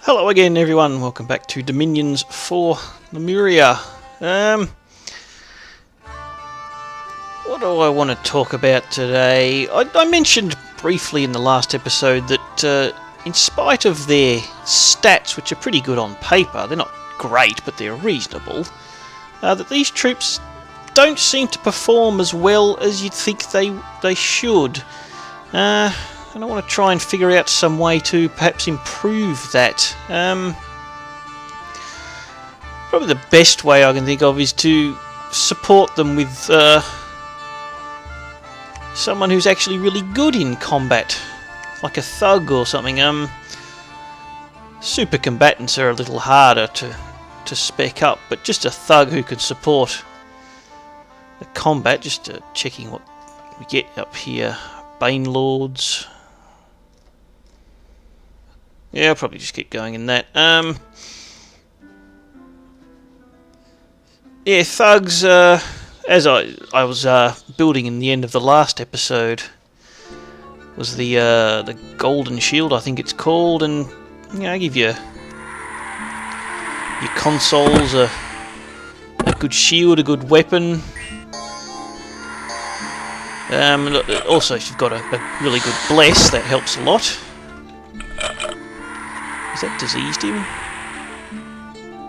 Hello again everyone, welcome back to Dominions for Lemuria. What do I want to talk about today? I mentioned briefly in the last episode that in spite of their stats, which are pretty good on paper, they're not great but they're reasonable, that these troops don't seem to perform as well as you'd think they should. And I want to try and figure out some way to perhaps improve that. Probably the best way I can think of is to support them with someone who's actually really good in combat, like a thug or something. Super combatants are a little harder to spec up, but just a thug who can support the combat. Just checking what we get up here. Bane Lords. Yeah, I'll probably just keep going in that. Yeah, thugs, as I was building in the end of the last episode, was the Golden Shield, I think it's called, and I give you your consoles a good shield, a good weapon. Also, if you've got a really good bless, that helps a lot. Has that diseased him?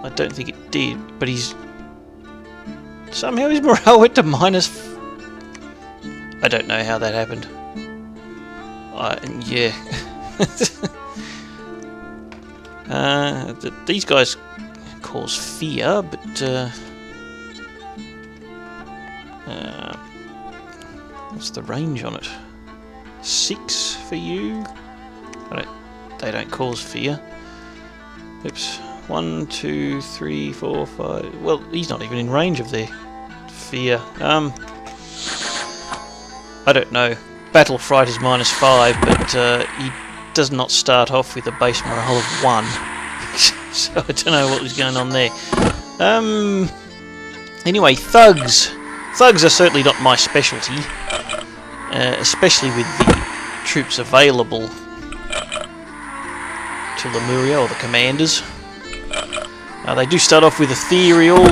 I don't think it did, but somehow his morale went to minus. I don't know how that happened. Yeah. These guys cause fear, but what's the range on it? 6 for you? They don't cause fear. Oops. 1, 2, 3, 4, 5. Well, he's not even in range of their fear. I don't know. Battle fright is minus 5, but he does not start off with a base morale of 1. So I don't know what was going on there. Anyway, thugs. Thugs are certainly not my specialty, especially with the troops available to Lemuria, or the commanders. They do start off with ethereal,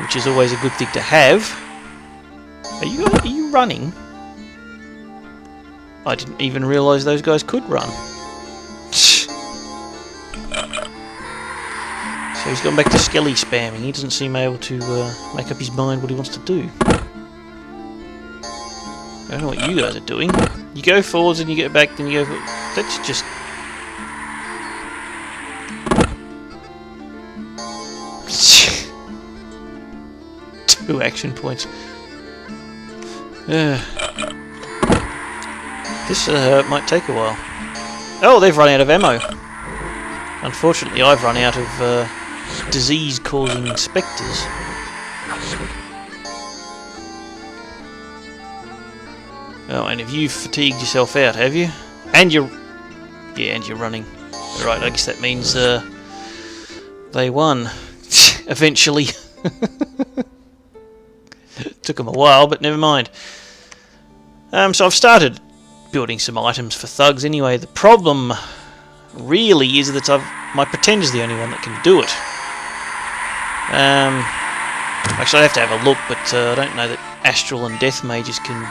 which is always a good thing to have. Are you running? I didn't even realise those guys could run. So he's gone back to skelly spamming. He doesn't seem able to make up his mind what he wants to do. I don't know what you guys are doing. You go forwards and you get back, then you go forward. That's just... Two action points. This might take a while. Oh, they've run out of ammo. Unfortunately, I've run out of disease-causing spectres. Oh, and have you fatigued yourself out, have you? And you're... Yeah, and you're running. Right, I guess that means they won. Eventually. Took them a while, but never mind. So I've started building some items for thugs anyway. The problem really is that my Pretender's the only one that can do it. Actually, I have to have a look, but I don't know that Astral and Death Mages can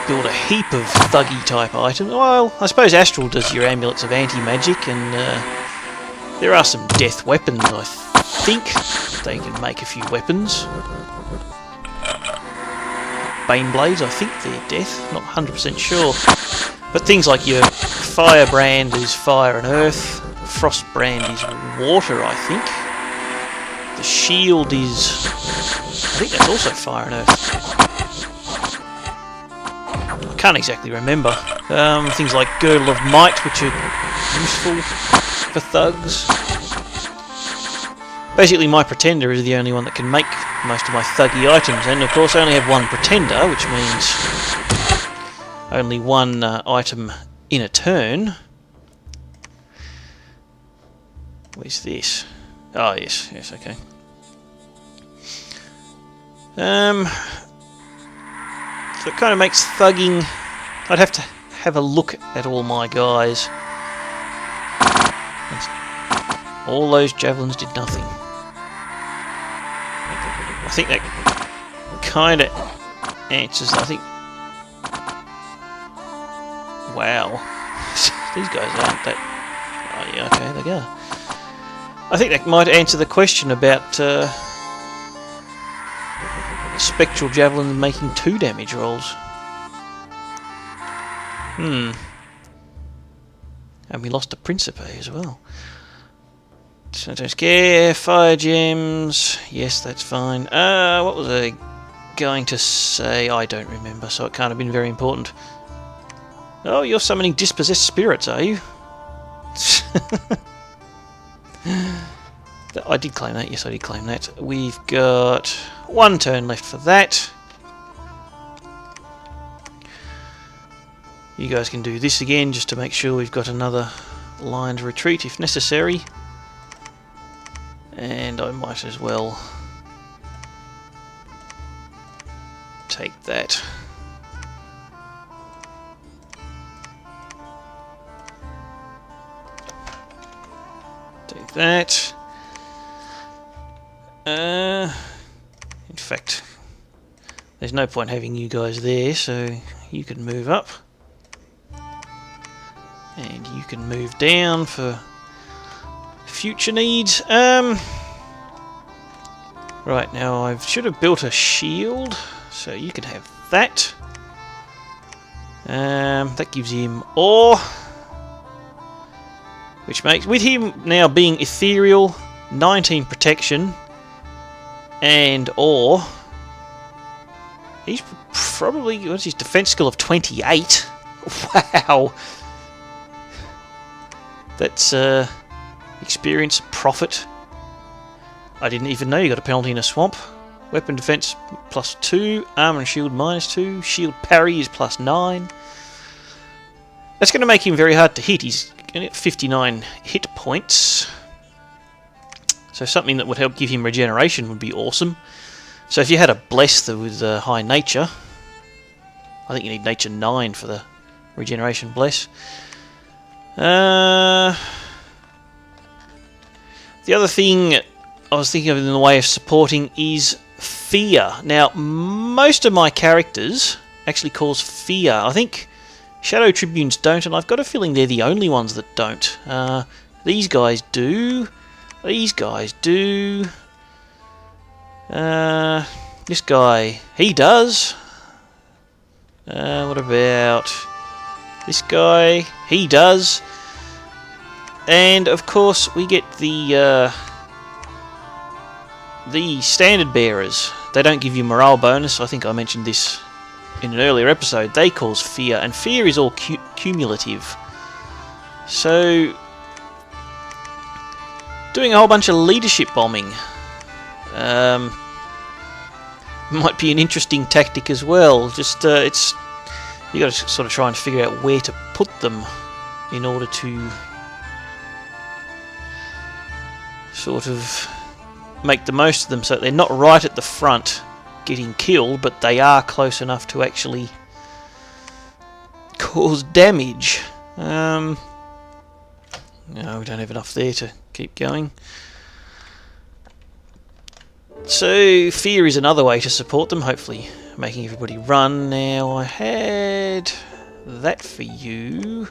build a heap of thuggy type items. Well, I suppose Astral does your amulets of anti-magic, and there are some death weapons, I think. They can make a few weapons. Bane Blades, I think they're death, not 100% sure. But things like your Firebrand is fire and earth, Frostbrand is water, I think. The Shield is... I think that's also fire and earth. I can't exactly remember. Things like Girdle of Might, which are useful for thugs. Basically, my Pretender is the only one that can make most of my thuggy items, and of course I only have one Pretender, which means only one item in a turn. Where's this? Oh, yes, okay. So it kind of makes thugging... I'd have to have a look at all my guys. All those javelins did nothing. I think that kind of answers, I think... Wow. These guys aren't that... Oh yeah, okay, they go. I think that might answer the question about spectral javelin making 2 damage rolls. And we lost a Principe as well. So don't scare, fire gems. Yes, that's fine. What was I going to say? I don't remember, so it can't have been very important. Oh, you're summoning dispossessed spirits, are you? I did claim that. Yes, I did claim that. We've got 1 turn left for that. You guys can do this again just to make sure we've got another line to retreat if necessary. And I might as well take that. Take that. In fact, there's no point having you guys there, so you can move up. And you can move down for future needs. Right, now I should have built a shield, so you can have that. That gives him ore, which makes, with him now being ethereal, 19 protection, and ore, he's probably, what's his defense skill of 28? Wow! That's experience profit. I didn't even know you got a penalty in a swamp. Weapon defense +2, armor and shield -2, shield parry is +9. That's going to make him very hard to hit. He's going to get 59 hit points. So something that would help give him regeneration would be awesome. So if you had a bless with high nature, I think you need nature 9 for the regeneration bless. The other thing I was thinking of in the way of supporting is fear. Now, most of my characters actually cause fear. I think Shadow Tribunes don't, and I've got a feeling they're the only ones that don't. These guys do. These guys do. This guy, he does. What about this guy? He does. And of course we get the standard bearers. They don't give you morale bonus. I think I mentioned this in an earlier episode. They cause fear, and fear is all cumulative. So doing a whole bunch of leadership bombing might be an interesting tactic as well. Just it's, you got to sort of try and figure out where to put them in order to sort of make the most of them, so they're not right at the front getting killed, but they are close enough to actually cause damage. No, we don't have enough there to keep going. So fear is another way to support them, hopefully making everybody run. Now I had that for you,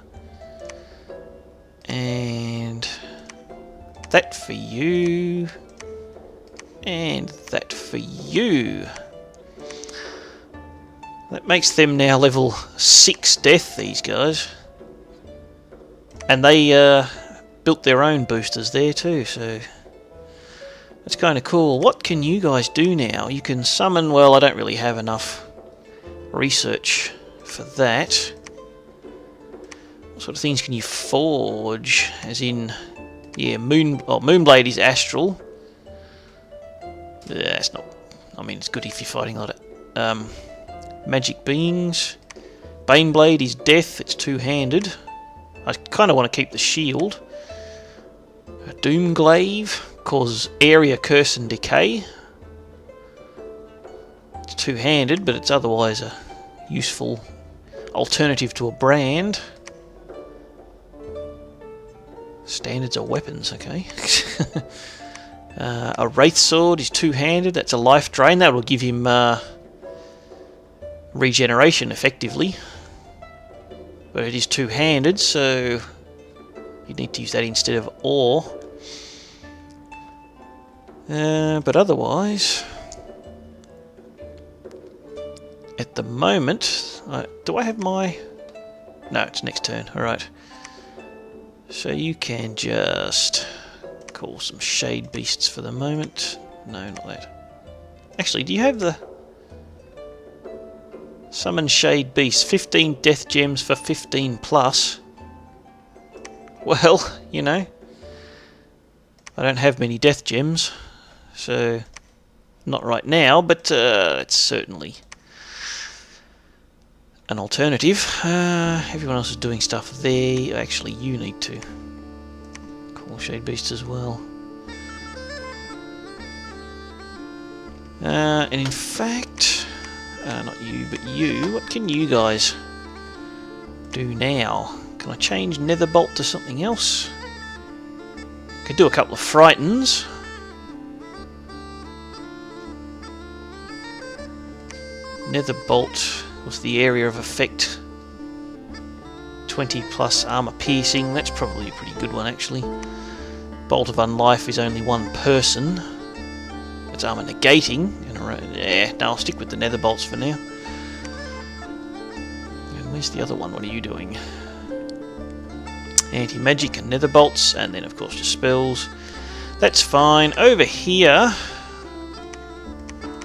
and that for you, and that for you. That makes them now level 6 death, these guys. And they built their own boosters there too, so that's kind of cool. What can you guys do now? You can summon, well, I don't really have enough research for that. What sort of things can you forge? As in, yeah, Moonblade is astral. Yeah, it's not, I mean, it's good if you're fighting a lot of magic beings. Baneblade is death, it's two-handed. I kind of want to keep the shield. Doomglaive causes area, curse and decay. It's two-handed, but it's otherwise a useful... alternative to a brand. Standards are weapons, okay. A Wraith Sword is two-handed, that's a life drain, that will give him regeneration effectively. But it is two-handed, so you need to use that instead of ore. But otherwise, at the moment, do I have my... No, it's next turn, alright. So you can just call some Shade Beasts for the moment. No, not that. Actually, do you have the... Summon Shade Beasts, 15 Death Gems for 15 plus. Well, you know, I don't have many Death Gems, so not right now, but it's certainly an alternative. Everyone else is doing stuff there. Actually, you need to call Shade Beast as well. And in fact, not you, but you. What can you guys do now? Can I change Netherbolt to something else? Could do a couple of Frightens. Netherbolt was the area of effect. 20 plus armor piercing. That's probably a pretty good one, actually. Bolt of Unlife is only one person. It's armor negating. Yeah, no, I'll stick with the Netherbolts for now. And where's the other one? What are you doing? Anti-magic and Netherbolts, and then of course just spells. That's fine. Over here,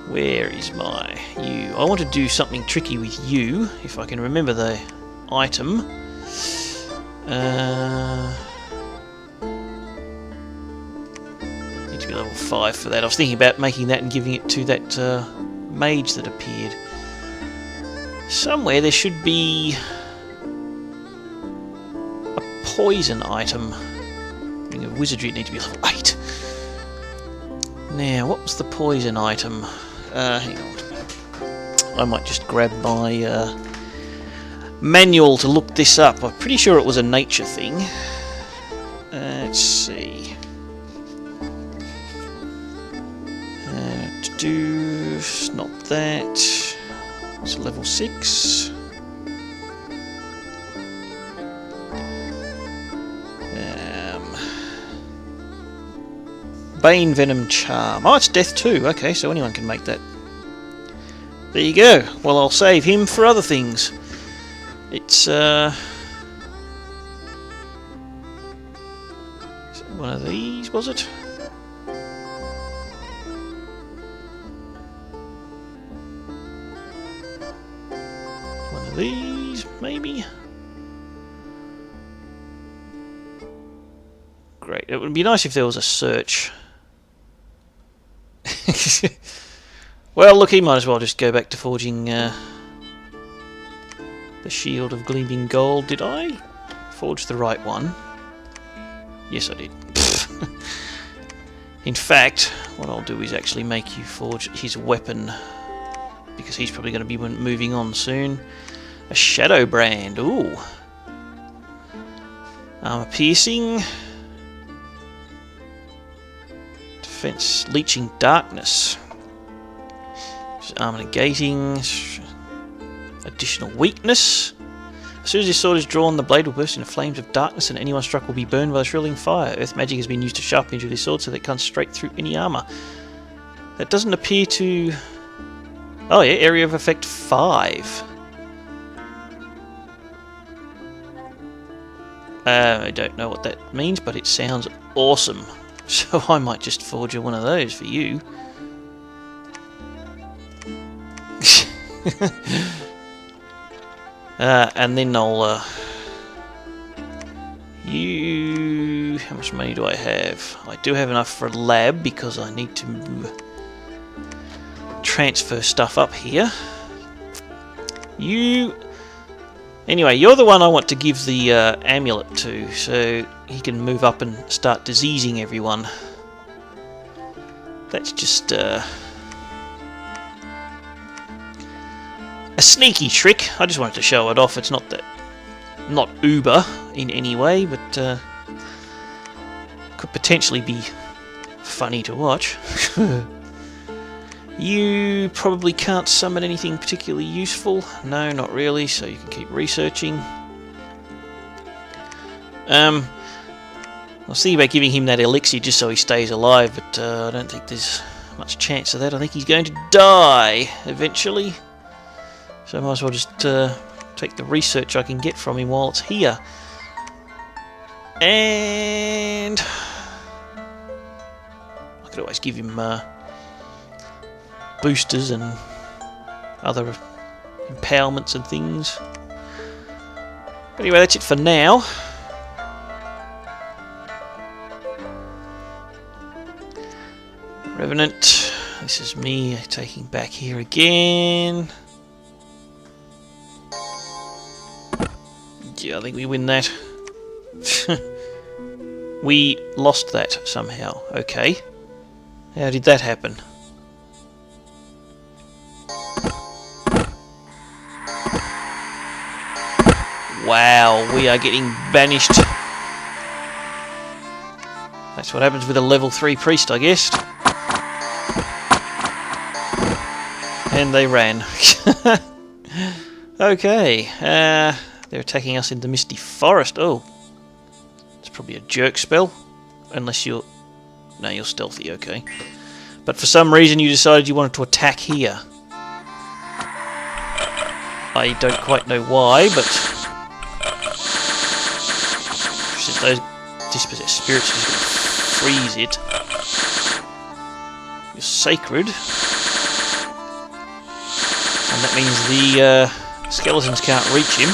where is my you? I want to do something tricky with you, if I can remember the item. Need to be level 5 for that. I was thinking about making that and giving it to that mage that appeared. Somewhere there should be a poison item. Ring of Wizardry, it needs to be level 8. Now, what was the poison item? Hang on. I might just grab my manual to look this up. I'm pretty sure it was a nature thing. Let's see. Not that. It's level 6. Bane Venom Charm. Oh, it's death too. Okay, so anyone can make that. There you go. Well, I'll save him for other things. It's one of these, was it? One of these, maybe? Great. It would be nice if there was a search. Well, look, he might as well just go back to forging the Shield of Gleaming Gold. Did I forge the right one? Yes, I did. In fact, what I'll do is actually make you forge his weapon, because he's probably going to be moving on soon. A Shadow Brand. Ooh. Armor piercing. Defense, Leeching Darkness. Armor negating. Additional weakness. As soon as your sword is drawn, the blade will burst into flames of darkness, and anyone struck will be burned by the shrilling fire. Earth magic has been used to sharpen into this sword so that it cuts straight through any armor. That doesn't appear to... Oh yeah, area of effect 5. I don't know what that means, but it sounds awesome. So I might just forge you one of those for you. And then I'll... you... How much money do I have? I do have enough for a lab because I need to transfer stuff up here. You... Anyway, you're the one I want to give the amulet to, so he can move up and start diseasing everyone. That's just... a sneaky trick. I just wanted to show it off. It's not uber in any way, but could potentially be funny to watch. You probably can't summon anything particularly useful. No, not really, so you can keep researching. I was thinking about giving him that elixir just so he stays alive, but I don't think there's much chance of that. I think he's going to die eventually. So I might as well just take the research I can get from him while it's here. And I could always give him boosters and other empowerments and things. But anyway, that's it for now. Revenant, this is me taking back here again. Yeah, I think we win that. We lost that somehow. Okay. How did that happen? Wow, we are getting banished. That's what happens with a level 3 priest, I guess. And they ran. Okay, they're attacking us in the Misty Forest. Oh, it's probably a jerk spell. Unless you're... No, you're stealthy, okay. But for some reason you decided you wanted to attack here. I don't quite know why, but... Since those dispossessed spirits are just going to freeze it. You're sacred. And that means the skeletons can't reach him.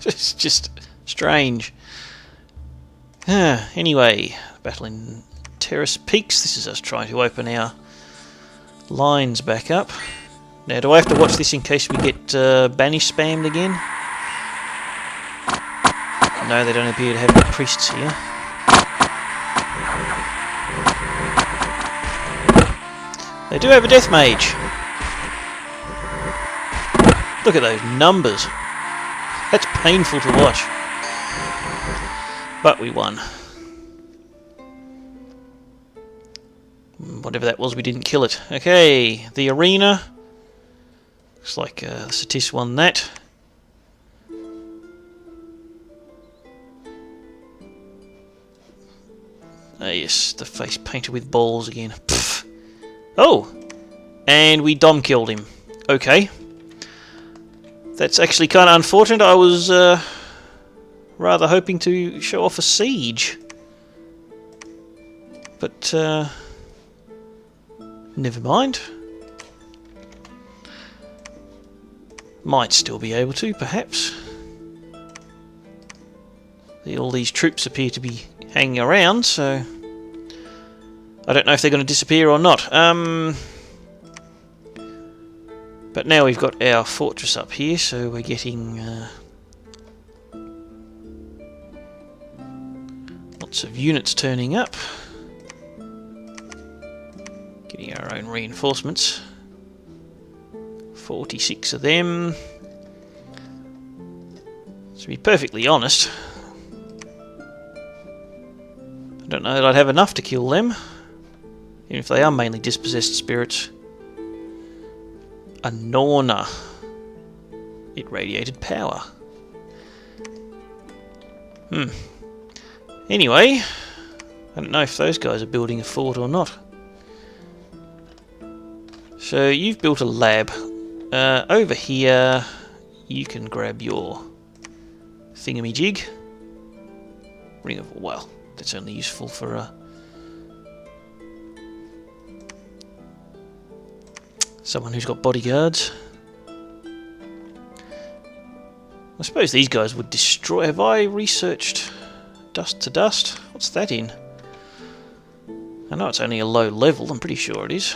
It's just strange. Anyway, battle in Terrace Peaks. This is us trying to open our lines back up. Now, do I have to watch this in case we get banish spammed again? No, they don't appear to have any priests here. They do have a death mage. Look at those numbers. That's painful to watch. But we won. Whatever that was, we didn't kill it. Okay, the arena. Looks like Satis won that. Ah yes, the face painted with balls again. Pfft. Oh! And we dom killed him. Okay. That's actually kind of unfortunate. I was rather hoping to show off a siege. But, never mind. Might still be able to, perhaps. All these troops appear to be hanging around, so... I don't know if they're going to disappear or not. But now we've got our fortress up here, so we're getting lots of units turning up. Getting our own reinforcements. 46 of them. To be perfectly honest, I don't know that I'd have enough to kill them. Even if they are mainly dispossessed spirits. A Norna. It radiated power. Anyway, I don't know if those guys are building a fort or not. So you've built a lab. Over here, you can grab your thingamajig. Ring of... well, that's only useful for someone who's got bodyguards. I suppose these guys would destroy... Have I researched dust to dust? What's that in? I know it's only a low level, I'm pretty sure it is.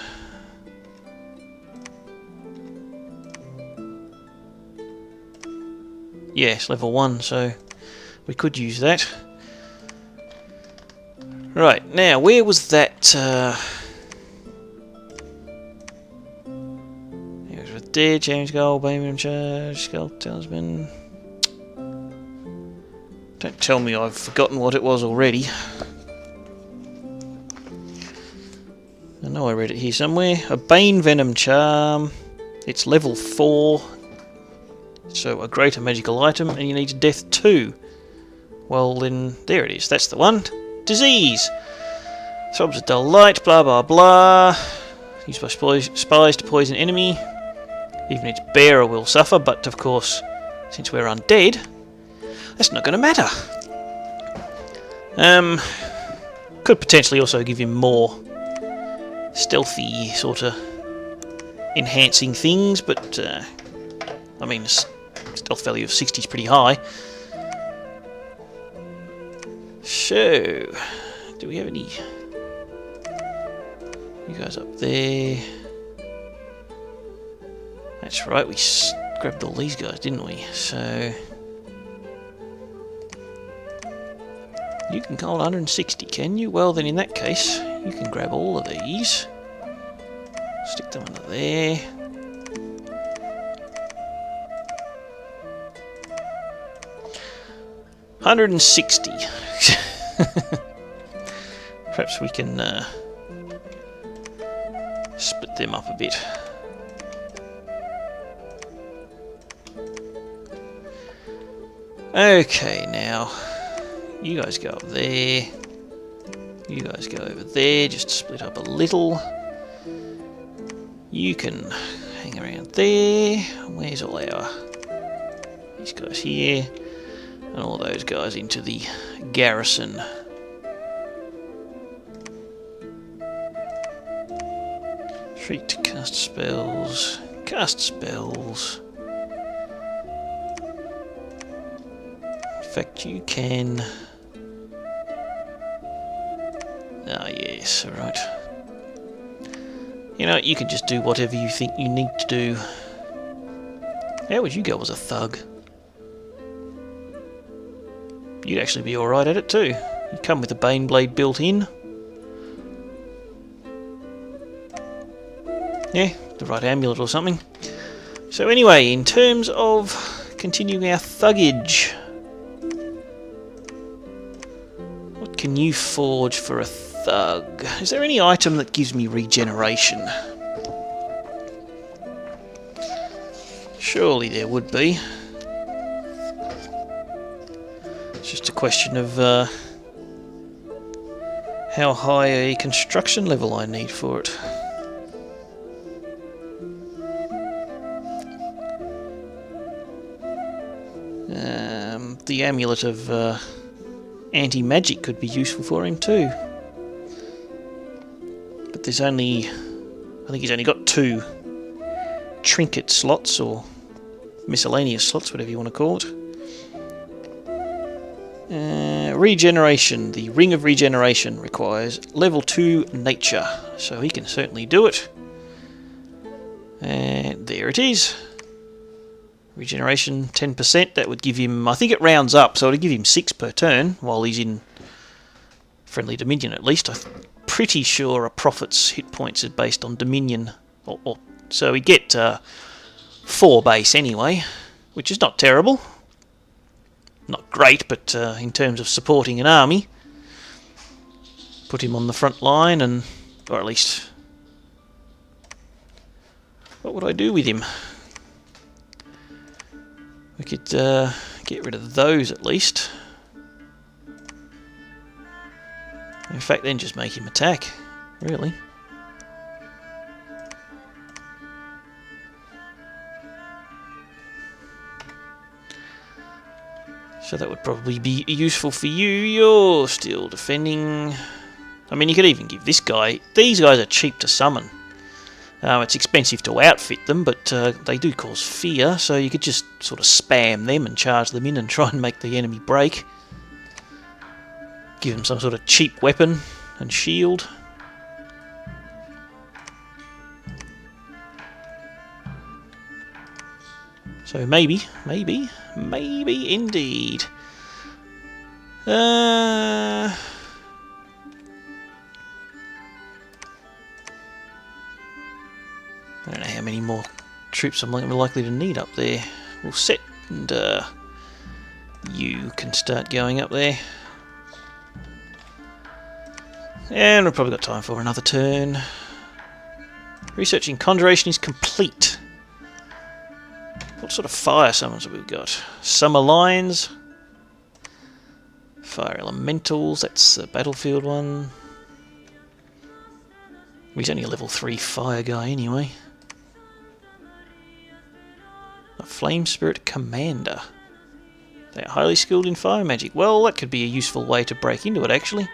Yes, level 1, so we could use that. Right, now, where was that... dead. James Gold, Bayman Charge, Skull Talisman. Don't tell me I've forgotten what it was already. I know I read it here somewhere. A Bane Venom Charm. It's level 4. So a greater magical item, and you need Death 2. Well then, there it is. That's the one. Disease. Throbs of dull light, blah blah blah. Used by spies to poison enemy. Even its bearer will suffer, but of course, since we're undead, that's not going to matter. Could potentially also give him more stealthy sort of enhancing things, but I mean, stealth value of 60 is pretty high. So, do we have any? You guys up there. That's right, we grabbed all these guys, didn't we? So you can hold 160, can you? Well then, in that case, you can grab all of these. Stick them under there. $160. Perhaps we can split them up a bit. Okay, now you guys go up there. You guys go over there. Just split up a little. You can hang around there. Where's all our these guys here? And all those guys into the garrison. Treat to cast spells. Cast spells. In fact, you can. Ah, yes, alright. You know, you can just do whatever you think you need to do. How would you go as a thug? You'd actually be alright at it too. You come with a Bane Blade built in. Yeah, the right amulet or something. So anyway, in terms of continuing our thuggage, what can you forge for a thug? Is there any item that gives me regeneration? Surely there would be. It's just a question of how high a construction level I need for it. The amulet of anti-magic could be useful for him too. But there's only, I think he's only got 2 trinket slots or miscellaneous slots, whatever you want to call it. Regeneration. The Ring of Regeneration requires level 2 nature, so he can certainly do it. And there it is. Regeneration 10%, that would give him, I think it rounds up, so it would give him 6 per turn while he's in friendly Dominion at least. I'm pretty sure a prophet's hit points is based on Dominion, so he'd get 4 base anyway, which is not terrible. Not great, but in terms of supporting an army, put him on the front line, and or at least, what would I do with him? We could get rid of those at least. In fact, then just make him attack, really. So that would probably be useful for you. You're still defending. I mean, you could even give this guy. These guys are cheap to summon. It's expensive to outfit them, but they do cause fear, so you could just sort of spam them and charge them in and try and make the enemy break. Give them some sort of cheap weapon and shield. So maybe indeed. I don't know how many more troops I'm likely to need up there. We'll set, and you can start going up there. And we've probably got time for another turn. Researching conjuration is complete. What sort of fire summons have we got? Summer Lions. Fire Elementals, that's the battlefield one. He's only a level 3 fire guy anyway. A Flame Spirit Commander. They are highly skilled in fire magic. Well, that could be a useful way to break into it, actually.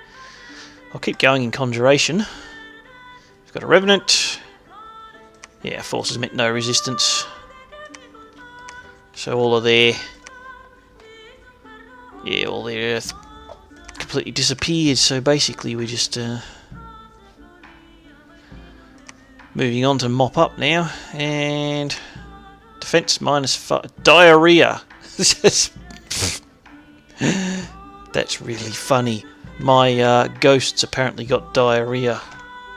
I'll keep going in conjuration. We've got a Revenant. Yeah, forces meant no resistance. So all of their... yeah, all their earth completely disappeared, so basically we're just moving on to mop up now. And defense -5. Diarrhea. That's really funny. My ghosts apparently got diarrhea.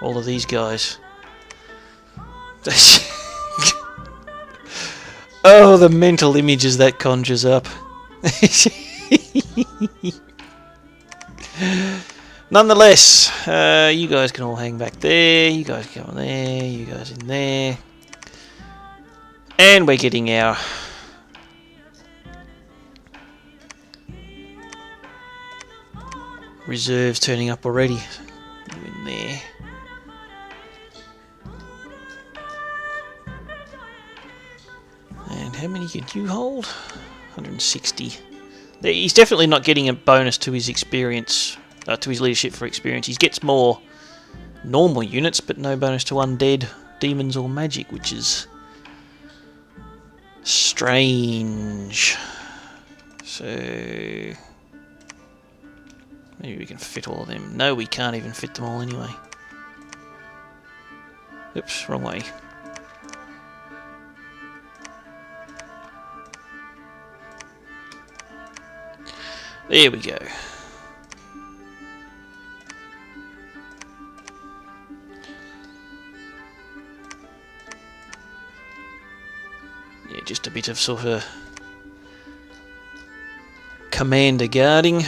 All of these guys. Oh, the mental images that conjures up. Nonetheless, you guys can all hang back there. You guys go in there. You guys in there. And we're getting our... reserves turning up already. You in there. And how many can you hold? 160. He's definitely not getting a bonus to his experience, to his leadership for experience. He gets more normal units, but no bonus to undead, demons or magic, which is strange. So maybe we can fit all of them. No, we can't even fit them all anyway. Oops, wrong way. There we go. Yeah, just a bit of sort of commander guarding.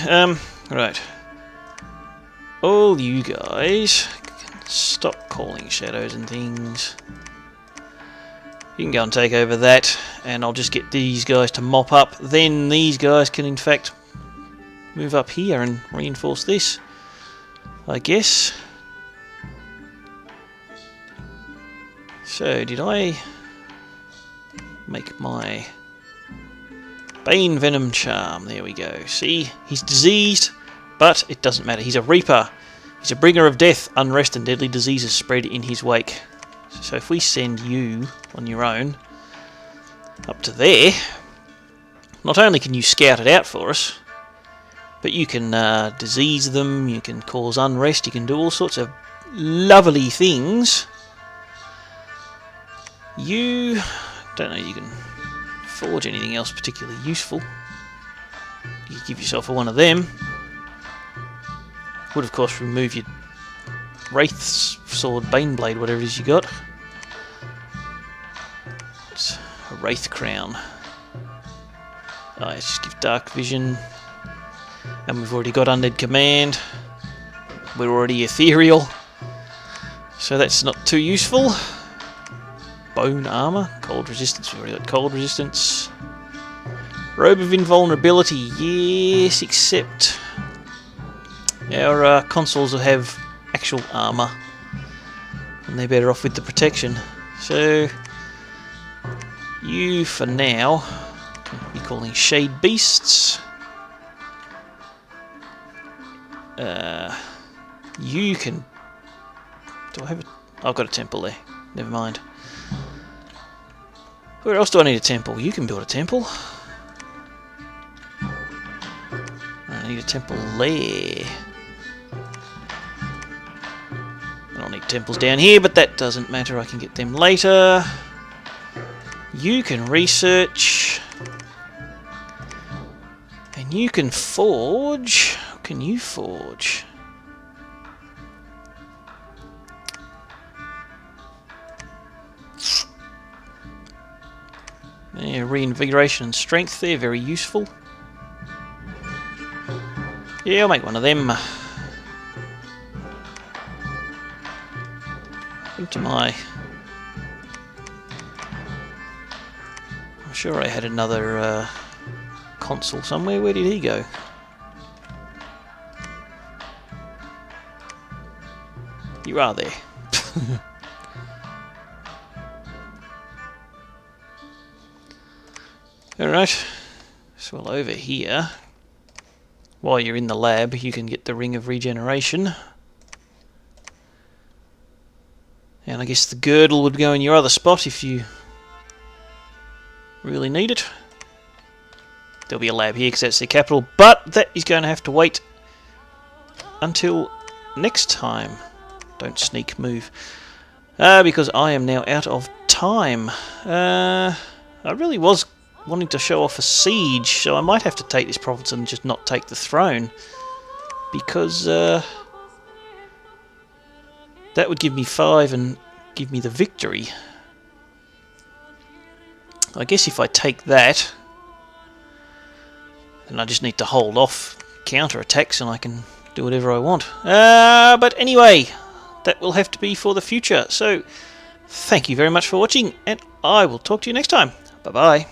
Right. All you guys stop calling shadows and things. You can go and take over that, and I'll just get these guys to mop up. Then these guys can in fact move up here and reinforce this, I guess. So, did I make my Bane Venom Charm? There we go. See, he's diseased, but it doesn't matter. He's a Reaper. He's a bringer of death, unrest, and deadly diseases spread in his wake. So if we send you on your own up to there, not only can you scout it out for us, but you can disease them, you can cause unrest, you can do all sorts of lovely things. You don't know you can forge anything else particularly useful. You give yourself one of them. Would of course remove your Wraith's Sword, Baneblade, whatever it is you got. It's a Wraith Crown. Oh, let's just give Dark Vision. And we've already got Undead Command. We're already ethereal, so that's not too useful. Bone Armor, Cold Resistance, we've already got Cold Resistance. Robe of Invulnerability, yes, except our consoles will have actual armour, and they're better off with the protection. So, you for now can be calling Shade Beasts. You can... do I have a... I've got a temple there. Never mind. Where else do I need a temple? You can build a temple. I need a temple there. I don't need temples down here, but that doesn't matter. I can get them later. You can research. And you can forge. What can you forge? Yeah, reinvigoration and strength there, very useful. Yeah, I'll make one of them. Into my... I'm sure I had another console somewhere. Where did he go? You are there. Alright, so over here, while you're in the lab, you can get the Ring of Regeneration. And I guess the girdle would go in your other spot if you really need it. There'll be a lab here because that's the capital, but that is going to have to wait until next time. Don't sneak move. Because I am now out of time. I really was wanting to show off a siege, so I might have to take this province and just not take the throne, because that would give me 5 and give me the victory. I guess if I take that, then I just need to hold off counter-attacks and I can do whatever I want. But anyway, that will have to be for the future. So, thank you very much for watching, and I will talk to you next time. Bye-bye.